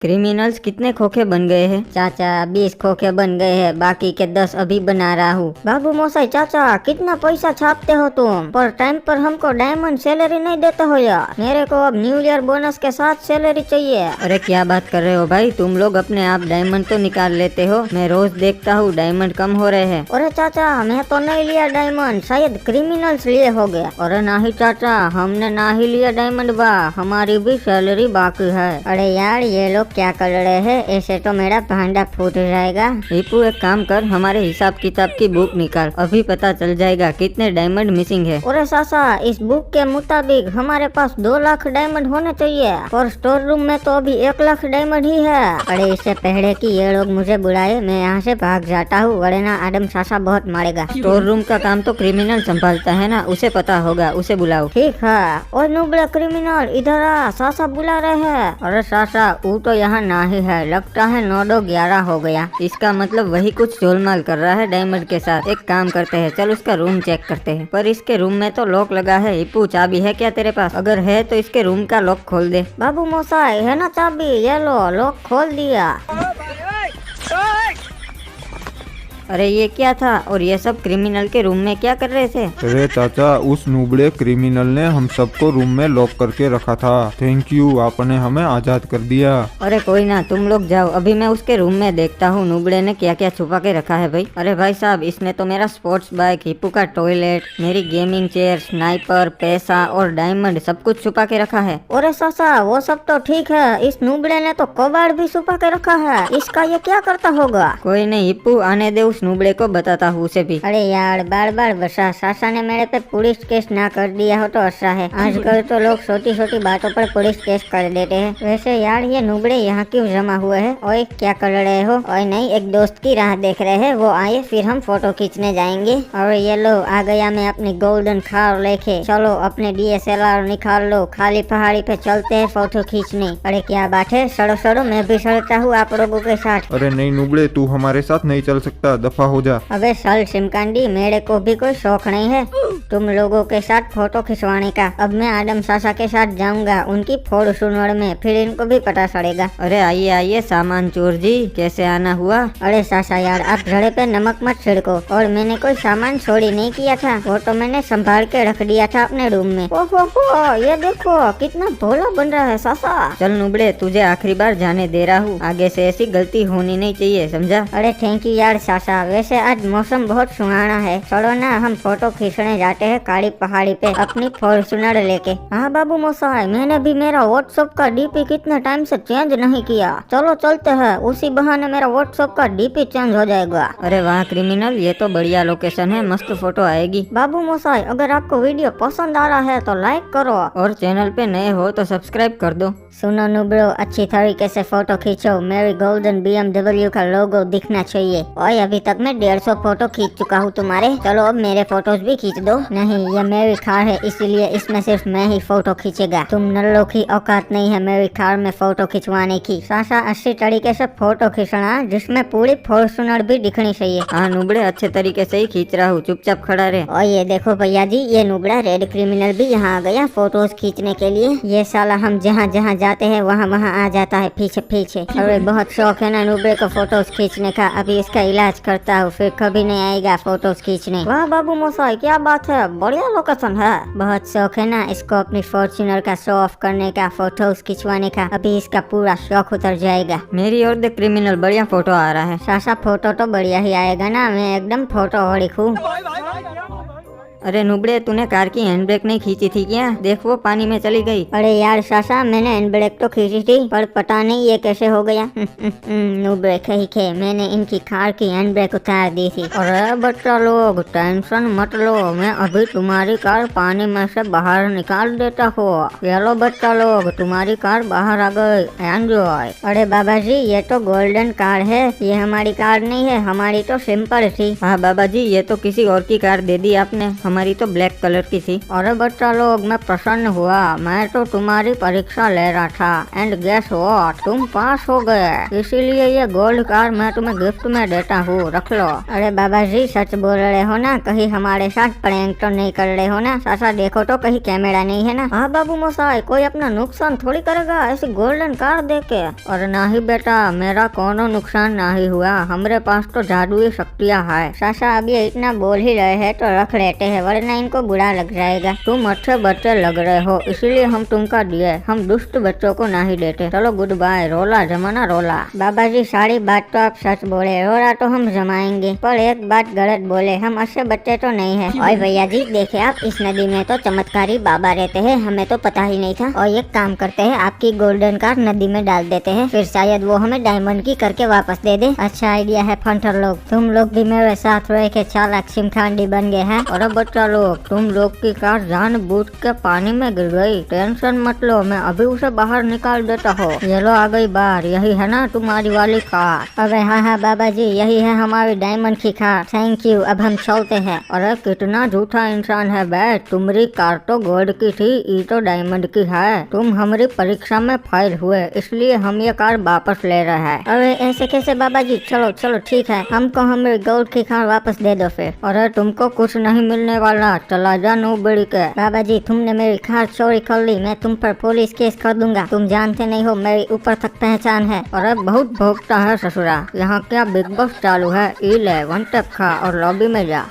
Criminals कितने खोखे बन गए हैं? चाचा 20 खोखे बन गए हैं, बाकी के 10 अभी बना रहा हूँ। बाबू मोसाई चाचा कितना पैसा छापते हो तुम, पर टाइम पर हमको डायमंड सैलरी नहीं देते हो यार। मेरे को अब न्यू ईयर बोनस के साथ सैलरी चाहिए। अरे क्या बात कर रहे हो भाई, तुम लोग अपने आप डायमंड तो निकाल लेते हो, मैं रोज देखता हूँ डायमंड कम हो रहे हैं। अरे चाचा मैं तो नहीं लिया डायमंड, शायद क्रिमिनल्स लिए हो गया। अरे नहीं चाचा, हमने ना ही लिया डायमंड बा, हमारी भी सैलरी बाकी है। अरे यार ये लोग क्या कर रहे हैं, ऐसे तो मेरा भांडा फूट जाएगा। हीपू एक काम कर, हमारे हिसाब किताब की बुक निकाल, अभी पता चल जाएगा कितने डायमंड मिसिंग है। अरे सासा इस बुक के मुताबिक हमारे पास 2 लाख डायमंड होने चाहिए, और स्टोर रूम में तो अभी 1 लाख डायमंड ही है। अरे इससे पहले कि ये लोग मुझे बुलाए मैं यहाँ से भाग जाता हूँ, वरना आदम सासा बहुत मारेगा। स्टोर रूम का काम तो क्रिमिनल संभालता है ना, उसे पता होगा, उसे बुलाओ। ठीक है। और नुबड़े क्रिमिनल इधर आ, सासा बुला रहे हैं। अरे सासा वो तो यहाँ ना ही है, लगता है 9-11 हो गया। इसका मतलब वही कुछ गोलमाल कर रहा है डायमंड के साथ। एक काम करते हैं, चल उसका रूम चेक करते हैं। पर इसके रूम में तो लॉक लगा है। हिप्पू चाबी है क्या तेरे पास? अगर है तो इसके रूम का लॉक खोल दे। बाबू मोसाई है ना चाबी, ये लो लॉक खोल दिया। अरे ये क्या था, और ये सब क्रिमिनल के रूम में क्या कर रहे थे? अरे चाचा उस नुबड़े क्रिमिनल ने हम सबको रूम में लॉक करके रखा था। थैंक यू, आपने हमें आजाद कर दिया। अरे कोई ना, तुम लोग जाओ, अभी मैं उसके रूम में देखता हूँ नुबड़े ने क्या क्या छुपा के रखा है भाई। अरे भाई साहब, इसने तो मेरा स्पोर्ट्स बाइक, हिप्पू का टॉयलेट, मेरी गेमिंग चेयर, स्नाइपर, पैसा और डायमंड सब कुछ छुपा के रखा है। अरे सासा वो सब तो ठीक है, इस नुबड़े ने तो कबाड़ भी छुपा के रखा है, इसका ये क्या करता होगा? कोई नहीं हिप्पू, आने दे, उस नुबड़े को बताता हूँ उसे भी। अरे यार बार बार बसा, सासा ने मेरे पे पुलिस केस ना कर दिया हो तो अच्छा है। आजकल तो लोग छोटी छोटी बातों पर पुलिस केस कर देते हैं। वैसे यार ये नुबड़े यहाँ क्यों जमा हुए हैं? ओए क्या कर रहे हो? ओए नहीं, एक दोस्त की राह देख रहे हैं, वो आए फिर हम फोटो खींचने जाएंगे। और ये लो आ गया मैं अपनी गोल्डन कार लेके। चलो अपने DSLR निकाल लो, खाली पहाड़ी पे चलते हैं फोटो खींचने। अरे क्या बात है, सड़ो सड़ो, मैं भी सड़ता हूँ आप लोगों के साथ। अरे नहीं नुबड़े, तू हमारे साथ नहीं चल सकता, दफा हो जा। अबे सल सिमकांडी, मेरे को भी कोई शौक नहीं है तुम लोगों के साथ फोटो खिंचवाने का। अब मैं आदम सासा के साथ जाऊंगा उनकी फॉर्च्यूनर में, फिर इनको भी पता चलेगा। अरे आइए आइए सामान चोर जी, कैसे आना हुआ? अरे सासा यार आप घड़े पे नमक मत छिड़को, और मैंने कोई सामान चोरी नहीं किया था, वो तो मैंने संभाल के रख दिया था अपने रूम में। ओहो ये देखो कितना भोला बन रहा है सासा। चल नुबड़े, तुझे आखिरी बार जाने दे रहा हूँ, आगे से ऐसी गलती होनी नहीं चाहिए, समझा? अरे थैंक यू यार सासा, वैसे आज मौसम बहुत सुहाना है, चलो ना हम फोटो खींचने जाते हैं काली पहाड़ी पे अपनी फॉर्च्यूनर लेके। हाँ बाबू मोसाई, मैंने भी मेरा व्हाट्सएप का DP कितने टाइम से चेंज नहीं किया, चलो चलते हैं, उसी बहाने मेरा व्हाट्सएप का DP चेंज हो जाएगा। अरे वाह क्रिमिनल, ये तो बढ़िया लोकेशन है, मस्त फोटो आएगी। बाबू मोसाई अगर आपको वीडियो पसंद आ रहा है तो लाइक करो, और चैनल पे नए हो तो सब्सक्राइब कर दो। सुनो नुब्रो, अच्छी तरीके से फोटो खींचो, मेरी गोल्डन BMW का लोगो दिखना चाहिए। और अभी तक मैं 150 फोटो खींच चुका हूँ तुम्हारे, चलो अब मेरे फोटोज भी खींच दो। नहीं ये मेरी कार है, इसीलिए इसमें सिर्फ मैं ही फोटो खींचेगा, तुम नल्लों की औकात नहीं है मेरी कार में फोटो खिंचवाने की। सासा अच्छी तरीके से फोटो खींचना, जिसमें पूरी फॉर्च्यूनर भी दिखनी चाहिए। हाँ नुबड़े, अच्छे तरीके से ही खींच रहा हूँ, चुपचाप खड़ा रहे। और ये देखो भैया जी, ये नुबड़ा रेड क्रिमिनल भी यहाँ आ गया फोटोज खींचने के लिए। ये साला हम जहाँ जहाँ जाते हैं वहाँ वहाँ आ जाता है पीछे पीछे। अरे बहुत शौक है ना नुबड़े को फोटोज खींचने का, अभी इसका इलाज करता हूँ, फिर कभी नहीं आएगा फोटोज खींचने। वाह बाबू मोसाई क्या बात है, बढ़िया लोकेशन है। बहुत शौक है ना इसको अपनी फॉर्च्यूनर का शो ऑफ करने का, फोटोज खिंचवाने का, अभी इसका पूरा शौक उतर जाएगा। मेरी और देख क्रिमिनल, बढ़िया फोटो आ रहा है। सासा फोटो तो बढ़िया ही आएगा ना, मैं एकदम फोटो हो लिखूं। अरे नुबड़े, तूने कार की हैंड ब्रेक नहीं खींची थी क्या? देख वो पानी में चली गई। अरे यार सासा, मैंने हैंड ब्रेक तो खींची थी, पर पता नहीं ये कैसे हो गया। नुबड़े कहीं के, मैंने इनकी कार की हैंड ब्रेक उतार दी थी। अरे बच्चा लोग टेंशन मत लो, मैं अभी तुम्हारी कार पानी में से बाहर निकाल देता हूँ। चलो बच्चा लोग, तुम्हारी कार बाहर आ गई, एंजॉय। अरे बाबा जी, ये तो गोल्डन कार है, ये हमारी कार नहीं है, हमारी तो सिंपल थी। हाँ बाबा जी, ये तो किसी और की कार दे दी आपने, हमारी तो ब्लैक कलर की थी। अरे बच्चा लोग, मैं प्रसन्न हुआ। मैं तो तुम्हारी परीक्षा ले रहा था एंड गेस व्हाट, तुम पास हो गए। इसीलिए ये गोल्ड कार मैं तुम्हें गिफ्ट में देता हूँ, रख लो। अरे बाबा जी, सच बोल रहे हो ना? कहीं हमारे साथ प्रैंक तो नहीं कर रहे हो ना? सासा देखो तो कहीं कैमरा नहीं है ना? हाँ बाबू मोसाई, कोई अपना नुकसान थोड़ी करेगा ऐसी गोल्डन कार देके। और ना ही बेटा, मेरा कोनो नुकसान ना ही हुआ। हमारे पास तो जादुई शक्तियाँ है। सासा अब ये इतना बोल ही रहे हैं तो रख लेते हैं, वरना इनको बुरा लग जाएगा। तुम अच्छे बच्चे लग रहे हो, इसलिए हम तुमका दिए। हम दुष्ट बच्चों को नहीं देते। चलो गुड बाय। रोला जमाना रोला। बाबा जी, सारी बात तो आप सच बोले, रोला तो हम जमाएंगे, पर एक बात गलत बोले, हम अच्छे बच्चे तो नहीं है। और भैया जी देखिए, आप इस नदी में तो चमत्कारी बाबा रहते हैं, हमें तो पता ही नहीं था। और एक काम करते हैं, आपकी गोल्डन कार नदी में डाल देते हैं, फिर शायद वो हमें डायमंड की करके वापस दे दे। अच्छा आइडिया है फंटर लोग, तुम लोग भी मेरे साथ रह के चालाक सिमखांडी बन गए हैं। और बच्चा लोग, तुम लोग की कार जानबूझ के पानी में गिर गई। टेंशन मत लो, मैं अभी उसे बाहर निकाल देता हूँ। ये लो आ गई बाहर। यही है ना तुम्हारी वाली कार? अबे हाँ बाबा जी, यही है हमारी डायमंड की कार। थैंक यू, अब हम चलते हैं। अरे कितना झूठा इंसान है बे, तुम्हारी कार तो गोल्ड की थी, ये तो डायमंड की है। तुम हमारी परीक्षा में फेल हुए, इसलिए हम ये कार वापस ले रहे हैं। अरे ऐसे कैसे बाबा जी? चलो चलो ठीक है, हमको हमारी गोल्ड की कार वापस दे दो फिर। अरे तुमको कुछ नहीं मिलने वाला, चला जा नूबड़ी के। बाबा जी, तुमने मेरी कार चोरी कर ली, मैं तुम पर पुलिस केस कर दूंगा। तुम जानते नहीं हो मेरी ऊपर तक पहचान है। अरे बहुत भोगता है ससुरा, यहाँ क्या बिग बॉस चालू है? ई ले, वन टैप खा और लॉबी में जा।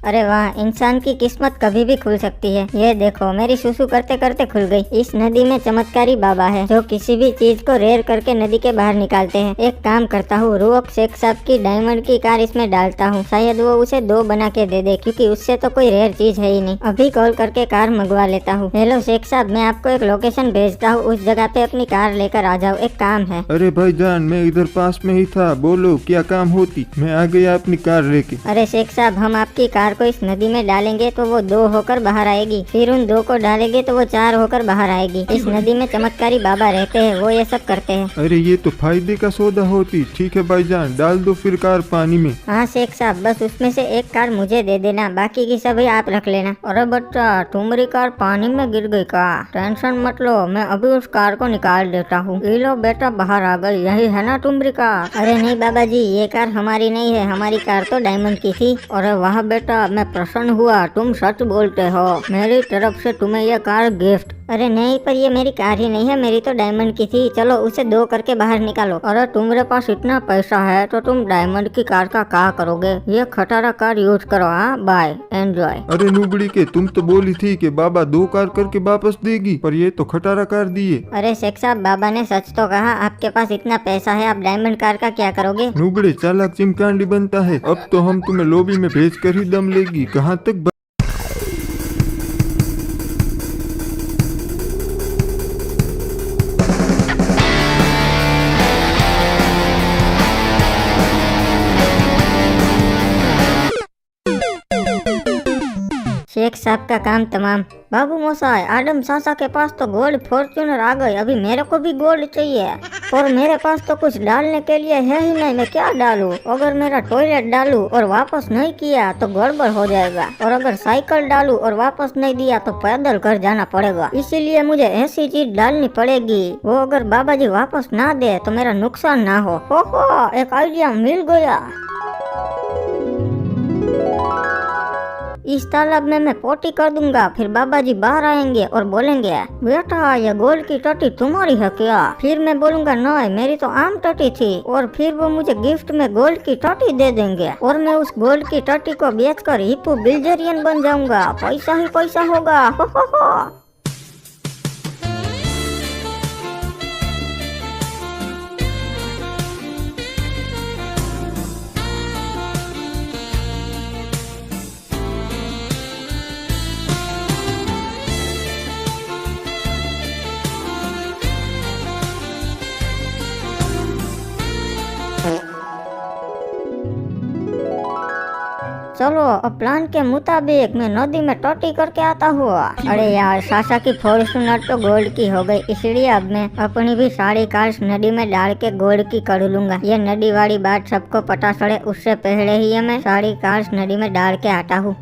अरे वाह, इंसान की किस्मत कभी भी खुल सकती है। ये देखो, मेरी सुसु करते करते खुल गई। इस नदी में चमत्कारी बाबा है जो किसी भी चीज को रेयर करके नदी के बाहर निकालते हैं। एक काम करता हूँ, रुक शेख साहब की डायमंड की कार इसमें डालता हूँ, शायद वो उसे 2 बना के दे दे, क्योंकि उससे तो कोई रेयर चीज है ही नहीं। अभी कॉल करके कार मंगवा लेता हूँ। हेलो शेख साहब, मैं आपको एक लोकेशन भेजता हूँ, उस जगह पे अपनी कार लेकर आ जाओ, एक काम है। अरे भाईजान, मैं इधर पास में ही था, बोलो क्या काम होती? मैं आ गया अपनी कार लेके। अरे शेख साहब, हम आपकी कार को इस नदी में डालेंगे तो वो 2 होकर बाहर आएगी, फिर उन 2 को डालेंगे तो वो 4 होकर बाहर आएगी। इस नदी में चमत्कारी बाबा रहते हैं, वो ये सब करते हैं। अरे ये तो फायदे का सौदा होती। ठीक है भाईजान, डाल दो फिर कार पानी में। हाँ शेख साहब, बस उसमें से एक कार मुझे दे देना, बाकी की सभी आप रख लेना। अरे बच्चा, तुम्हारी कार पानी में गिर गई का? टेंशन मत लो, मैं अभी उस कार को निकाल देता हूँ। ये लो बेटा, बाहर आ गई। यही है ना तुम्हारी कार? अरे नहीं बाबा जी, ये कार हमारी नहीं है, हमारी कार तो डायमंड की थी। अरे वाह बेटा, मैं प्रसन्न हुआ, तुम सच बोलते हो। मेरी तरफ से तुम्हें यह कार गिफ्ट। अरे नहीं, पर ये मेरी कार ही नहीं है, मेरी तो डायमंड की थी। चलो उसे 2 करके बाहर निकालो। अरे तुम्हारे पास इतना पैसा है तो तुम डायमंड की कार का क्या करोगे? ये खटारा कार यूज करो। हाँ बाय, एंजॉय। अरे नूबड़ी के, तुम तो बोली थी कि बाबा 2 कार करके वापस देगी, पर ये तो खटारा कार दिए। अरे शेख साहब, बाबा ने सच तो कहा। आपके पास इतना पैसा है, आप डायमंड कार का क्या करोगे? नूबड़े चालाक चिमकांडी बनता है। अब तो हम तुम्हें लॉबी में भेज कर ही दम लेगी। कहाँ तक शेख साहब का काम तमाम। बाबू मोसाई, आदम सासा के पास तो गोल्ड फॉर्च्यूनर आ गई, अभी मेरे को भी गोल्ड चाहिए, और मेरे पास तो कुछ डालने के लिए है ही नहीं। मैं क्या डालूं? अगर मेरा टॉयलेट डालूं और वापस नहीं किया तो गड़बड़ हो जाएगा, और अगर साइकिल डालूं और वापस नहीं दिया तो पैदल घर जाना पड़ेगा। इसीलिए मुझे ऐसी चीज डालनी पड़ेगी, वो अगर बाबा जी वापस ना दे तो मेरा नुकसान ना हो। एक आइडिया मिल गया। इस तालाब में मैं पोटी कर दूंगा, फिर बाबा जी बाहर आएंगे और बोलेंगे, बेटा ये गोल्ड की टटी तुम्हारी है क्या? फिर मैं बोलूंगा नहीं, मेरी तो आम टटी थी, और फिर वो मुझे गिफ्ट में गोल्ड की टटी दे देंगे, और मैं उस गोल्ड की टटी को बेचकर हिप्पो बिल्जेरियन बन जाऊंगा। पैसा ही पैसा होगा। हो। चलो अब प्लान के मुताबिक मैं नदी में टोटी करके आता हूँ। अरे यार सासा की फॉर्च्यूनर तो गोल्ड की हो गई, इसलिए अब मैं अपनी भी सारी कार्स नदी में डाल के गोल्ड की कर लूंगा। ये नदी वाली बात सबको पता चले उससे पहले ही मैं सारी कार्स नदी में डाल के आता हूँ।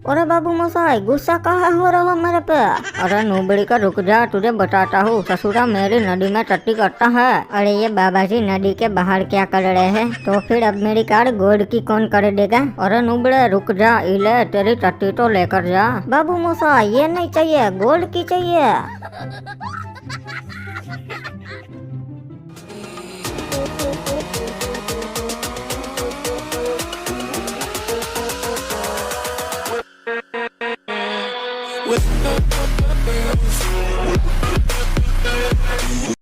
अरे बाबू मोसाई गुस्सा कहाँ हो रहा मेरे पे? अरे नूबड़ी का रुक जा, तुझे बताता हूँ। ससुरा मेरी नदी में टट्टी करता है। अरे ये बाबा जी नदी के बाहर क्या कर रहे हैं? तो फिर अब मेरी कार गोल्ड की कौन कर देगा? अरे नूबड़े रुक जा, इले तेरी टट्टी तो लेकर जा। बाबू मोसाई ये नहीं चाहिए, गोल्ड की चाहिए।